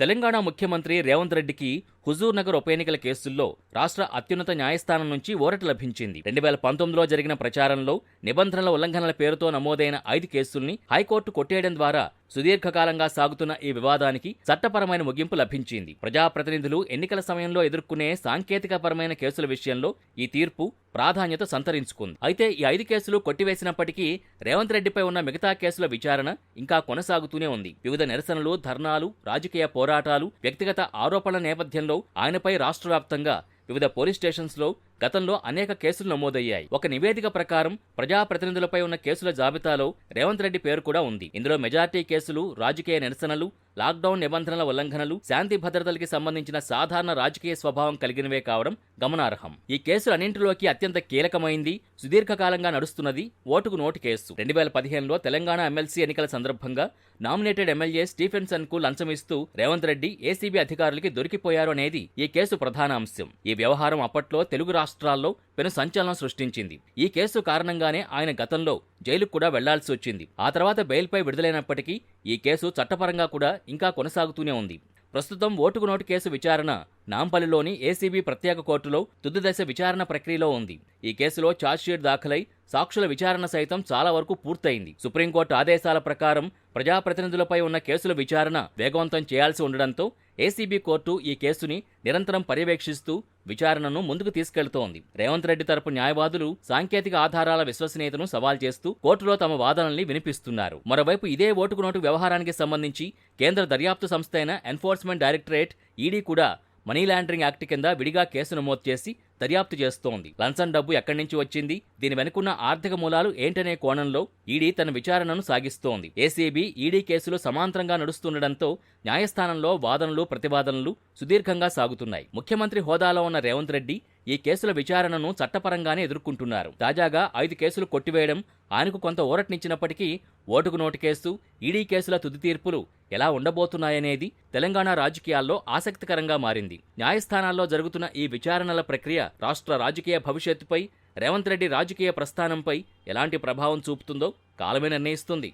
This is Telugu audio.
తెలంగాణ ముఖ్యమంత్రి రేవంత్ రెడ్డికి హుజూర్ నగర్ ఉప ఎన్నికల కేసుల్లో రాష్ట్ర అత్యున్నత న్యాయస్థానం నుంచి ఊరట లభించింది. 2019లో జరిగిన ప్రచారంలో నిబంధనల ఉల్లంఘనల పేరుతో నమోదైన 5 కేసుల్ని హైకోర్టు కొట్టేయడం ద్వారా సుదీర్ఘకాలంగా సాగుతున్న ఈ వివాదానికి చట్టపరమైన ముగింపు లభించింది. ప్రజాప్రతినిధులు ఎన్నికల సమయంలో ఎదుర్కొనే సాంకేతికపరమైన కేసుల విషయంలో ఈ తీర్పు ప్రాధాన్యత సంతరించుకుంది. అయితే ఈ 5 కేసులు కొట్టివేసినప్పటికీ రేవంత్ రెడ్డిపై ఉన్న మిగతా కేసుల విచారణ ఇంకా కొనసాగుతూనే ఉంది. వివిధ నిరసనలు, ధర్నాలు, రాజకీయ పోరాటాలు, వ్యక్తిగత ఆరోపణల నేపథ్యంలో ఆయనపై రాష్ట్ర వ్యాప్తంగా వివిధ పోలీస్ స్టేషన్స్లో గతంలో అనేక కేసులు నమోదయ్యాయి. ఒక నివేదిక ప్రకారం ప్రజాప్రతినిధులపై ఉన్న కేసుల జాబితాలో రేవంత్ రెడ్డి పేరు కూడా ఉంది. ఇందులో మెజార్టీ కేసులు రాజకీయ నిరసనలు, లాక్డౌన్ నిబంధనల ఉల్లంఘనలు, శాంతి భద్రతలకి సంబంధించిన సాధారణ రాజకీయ స్వభావం కలిగినవే కావడం గమనార్హం. ఈ కేసులన్నింటిలోకి అత్యంత కీలకమైంది, సుదీర్ఘకాలంగా నడుస్తున్నది ఓటుకు నోటు కేసు. 2015లో తెలంగాణ ఎమ్మెల్సీ ఎన్నికల సందర్భంగా నామినేటెడ్ ఎమ్మెల్యే స్టీఫెన్సన్ కు లంచమిస్తూ రేవంత్ రెడ్డి ఏసీబీ అధికారులకి దొరికిపోయారు అనేది ఈ కేసు ప్రధాన అంశం. ఈ వ్యవహారం అప్పట్లో తెలుగు రాష్ట్రాల్లో పెను సంచలనం సృష్టించింది. ఈ కేసు కారణంగానే ఆయన గతంలో జైలుకు కూడా వెళ్లాల్సి వచ్చింది. ఆ తర్వాత బెయిల్పై విడుదలైనప్పటికీ ఈ కేసు చట్టపరంగా కూడా ఇంకా కొనసాగుతూనే ఉంది. ప్రస్తుతం ఓటుకు నోటు కేసు విచారణ నాంపల్లిలోని ఏసీబీ ప్రత్యేక కోర్టులో తుది దశ విచారణ ప్రక్రియలో ఉంది. ఈ కేసులో ఛార్జ్షీట్ దాఖలై సాక్షుల విచారణ సైతం చాలా వరకు పూర్తయింది. సుప్రీంకోర్టు ఆదేశాల ప్రకారం ప్రజాప్రతినిధులపై ఉన్న కేసుల విచారణ వేగవంతం చేయాల్సి ఉండడంతో ఏసీబీ కోర్టు ఈ కేసుని నిరంతరం పర్యవేక్షిస్తూ విచారణను ముందుకు తీసుకెళ్తోంది. రేవంత్ రెడ్డి తరపు న్యాయవాదులు సాంకేతిక ఆధారాల విశ్వసనీయతను సవాల్ చేస్తూ కోర్టులో తమ వాదనల్ని వినిపిస్తున్నారు. మరోవైపు ఇదే ఓటుకు నోటు వ్యవహారానికి సంబంధించి కేంద్ర దర్యాప్తు సంస్థ అయిన ఎన్ఫోర్స్మెంట్ డైరెక్టరేట్ ఈడీ కూడా మనీ లాండరింగ్ యాక్ట్ కింద విడిగా కేసు నమోదు చేసి దర్యాప్తు చేస్తోంది. లంచం డబ్బు ఎక్కడి నుంచి వచ్చింది, దీని వెనుకున్న ఆర్థిక మూలాలు ఏంటనే కోణంలో ఈడీ తన విచారణను సాగిస్తోంది. ఏసీబీ, ఈడీ కేసులు సమాంతరంగా నడుస్తుండటంతో న్యాయస్థానంలో వాదనలు, ప్రతివాదనలు సుదీర్ఘంగా సాగుతున్నాయి. ముఖ్యమంత్రి హోదాలో ఉన్న రేవంత్ రెడ్డి ఈ కేసుల విచారణను చట్టపరంగానే ఎదుర్కొంటున్నారు. తాజాగా 5 కేసులు కొట్టివేయడం ఆయనకు కొంత ఊరటనిచ్చినప్పటికీ ఓటుకు నోటు కేసు, ఈడీ కేసుల తుది తీర్పులు ఎలా ఉండబోతున్నాయనేది తెలంగాణ రాజకీయాల్లో ఆసక్తికరంగా మారింది. న్యాయస్థానాల్లో జరుగుతున్న ఈ విచారణల ప్రక్రియ రాష్ట్ర రాజకీయ భవిష్యత్తుపై, రేవంత్ రెడ్డి రాజకీయ ప్రస్థానంపై ఎలాంటి ప్రభావం చూపుతుందో కాలమే నిర్ణయిస్తుంది.